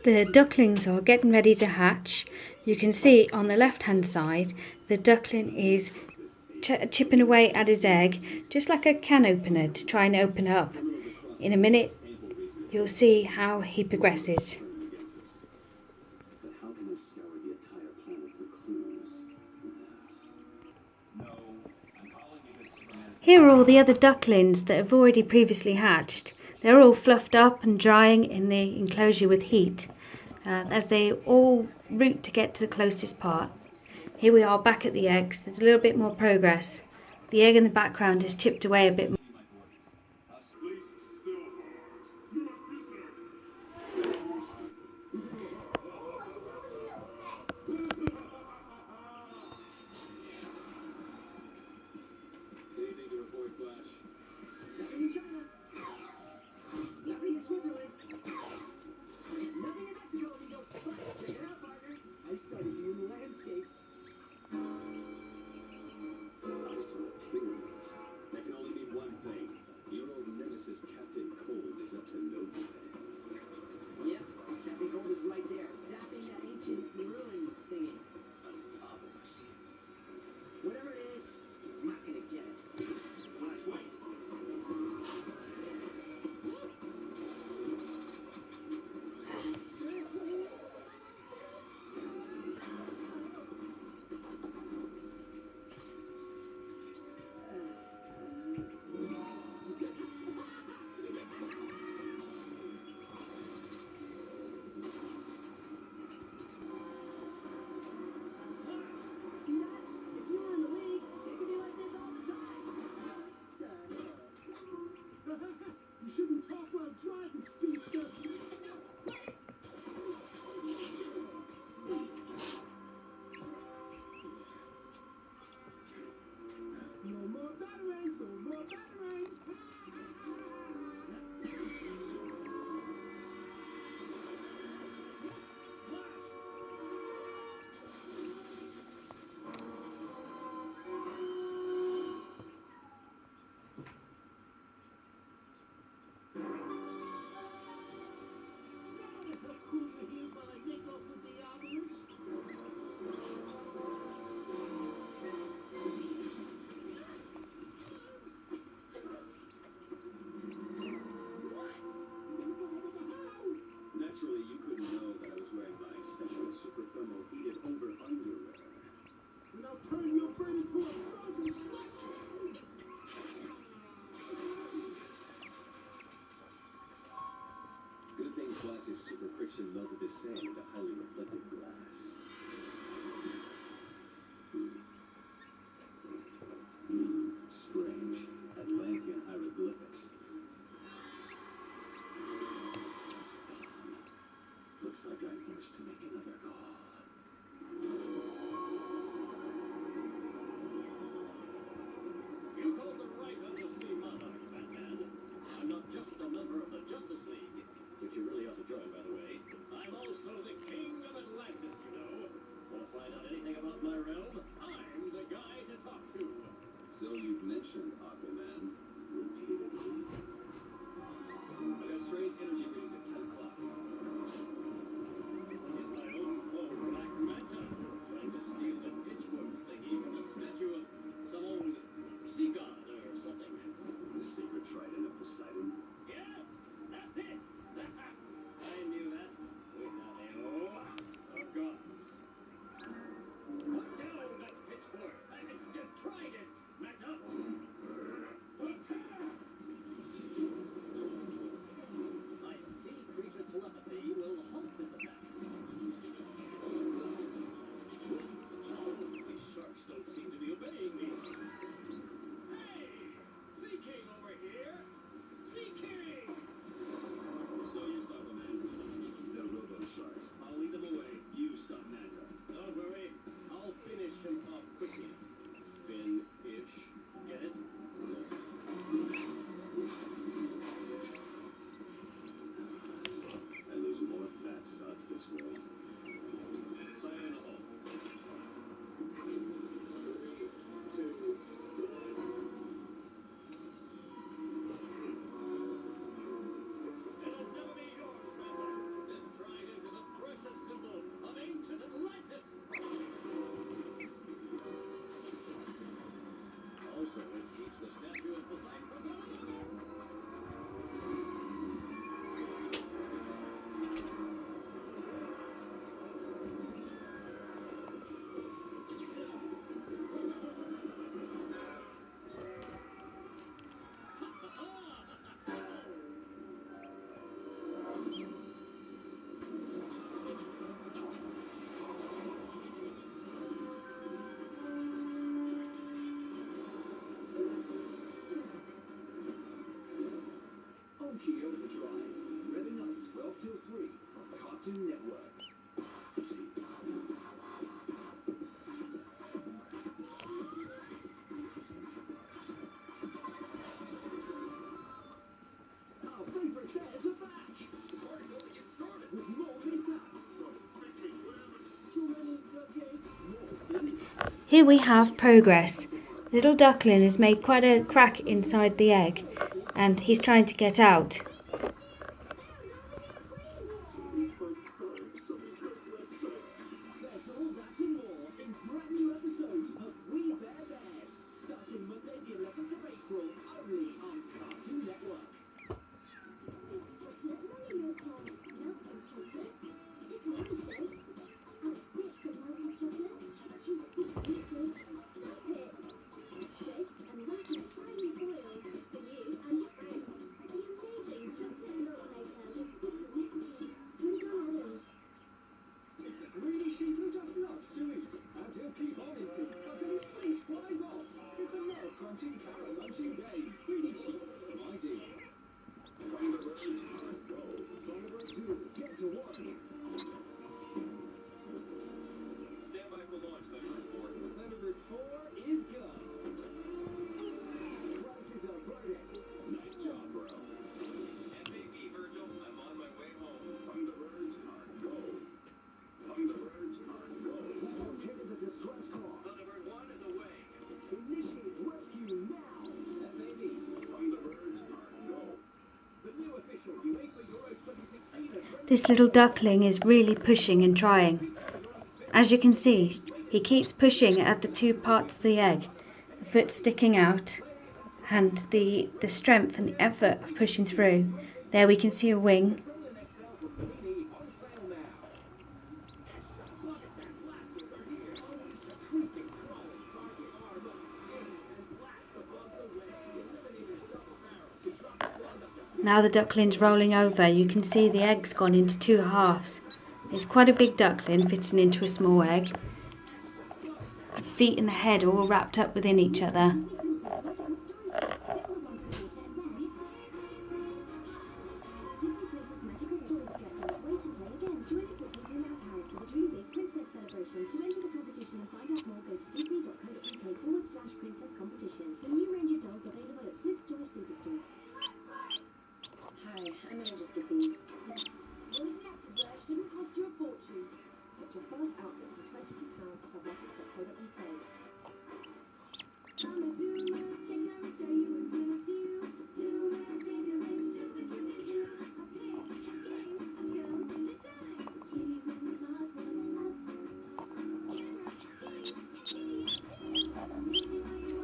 The ducklings are getting ready to hatch. You can see on the left hand side the duckling is chipping away at his egg, just like a can opener, to try and open it up. In a minute you'll see how he progresses. Here are all the other ducklings that have already previously hatched. They're all fluffed up and drying in the enclosure with heat, as they all root to get to the closest part. Here we are back at the eggs. There's a little bit more progress. The egg in the background has chipped away a bit more. Glass's super friction melted the sand into highly reflective glass. Strange. Atlantean hieroglyphics. Looks like I'm forced to make another call. You called the right Undersea Monarch, Batman. I'm not just a member of the Justice League, which you really ought to join, by the way. I'm also the king of Atlantis, you know. Want to find out anything about my realm? I'm the guy to talk to. So you've mentioned Aquaman repeatedly. I got strange energy readings at 10 o'clock. He's my own Cartoon Network. Our favourite bears are back! The party's only getting started with more mishaps. Too many cupcakes, more goodies. Here we have progress. Little Duckling has made quite a crack inside the egg, and he's trying to get out. There's all that and more in brand new episodes of We Bare Bears, starting Monday the 11th of April, only on Cartoon Network. Greedy sheep who just loves to eat, and he'll keep on eating until his fleece flies off. It's the nail crunching, carrot munching day. Greedy sheep, my dear. Thunderbirds, go. Thunderbird 2, get to work. Stand by for launch, Thunderbird 4. Thunderbird 4 is go. Prices are burning. Nice job, bro. FAB, Virgil, I'm on my way home. Thunderbirds are go. Thunderbirds are go. Located the distress call. Thunderbird 1 is away. Initiate rescue now. FAB. Thunderbirds are go. The new official UEFA Euro 2016 This little duckling is really pushing and trying. As you can see, he keeps pushing at the two parts of the egg, the foot sticking out, and the strength and the effort of pushing through. There we can see a wing. Now the duckling's rolling over. You can see the egg's gone into two halves. It's quite a big duckling fitting into a small egg. The feet and the head are all wrapped up within each other.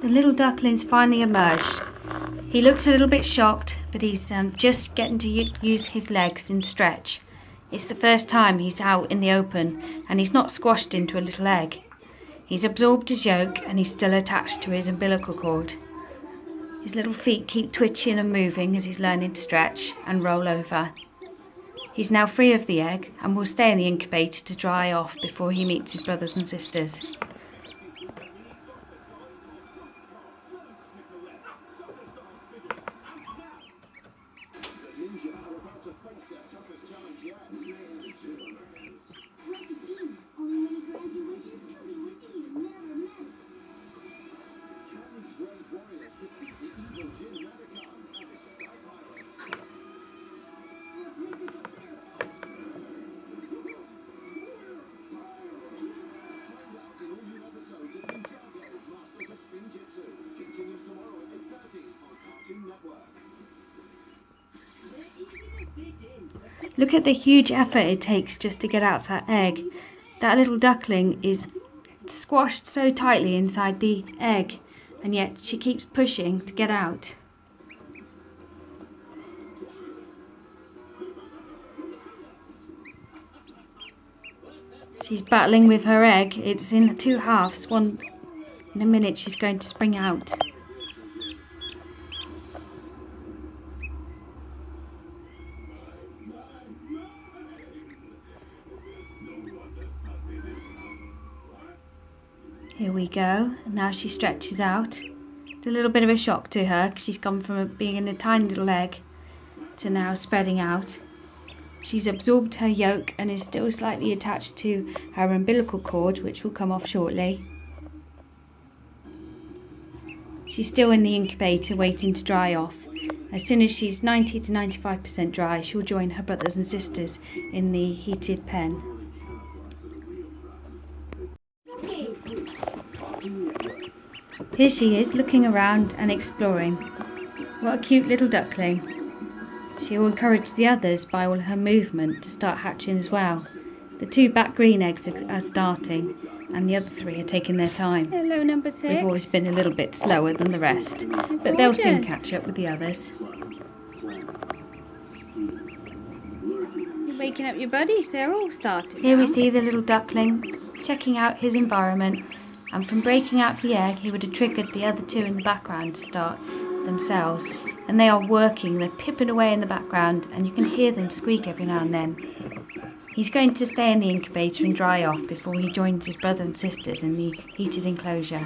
The little duckling's finally emerged. He looks a little bit shocked, but he's just getting to use his legs and stretch. It's the first time he's out in the open, and he's not squashed into a little egg. He's absorbed his yolk, and he's still attached to his umbilical cord. His little feet keep twitching and moving as he's learning to stretch and roll over. He's now free of the egg and will stay in the incubator to dry off before he meets his brothers and sisters. Look at the huge effort it takes just to get out that egg. That little duckling is squashed so tightly inside the egg, and yet she keeps pushing to get out. She's battling with her egg. It's in two halves. One in a minute she's going to spring out. Here we go. Now she stretches out. It's a little bit of a shock to her because she's gone from being in a tiny little egg to now spreading out. She's absorbed her yolk and is still slightly attached to her umbilical cord, which will come off shortly. She's still in the incubator waiting to dry off. As soon as she's 90 to 95% dry, she'll join her brothers and sisters in the heated pen. Here she is, looking around and exploring. What a cute little duckling. She will encourage the others by all her movement to start hatching as well. The 2 back green eggs are starting, and the other 3 are taking their time. Hello, number 6. They've always been a little bit slower than the rest, but they'll soon catch up with the others. You're waking up your buddies, they're all starting. Here we now. see the little duckling checking out his environment, and from breaking out the egg he would have triggered the other 2 in the background to start themselves. And they are working, they're pipping away in the background, and you can hear them squeak every now and then. He's going to stay in the incubator and dry off before he joins his brother and sisters in the heated enclosure.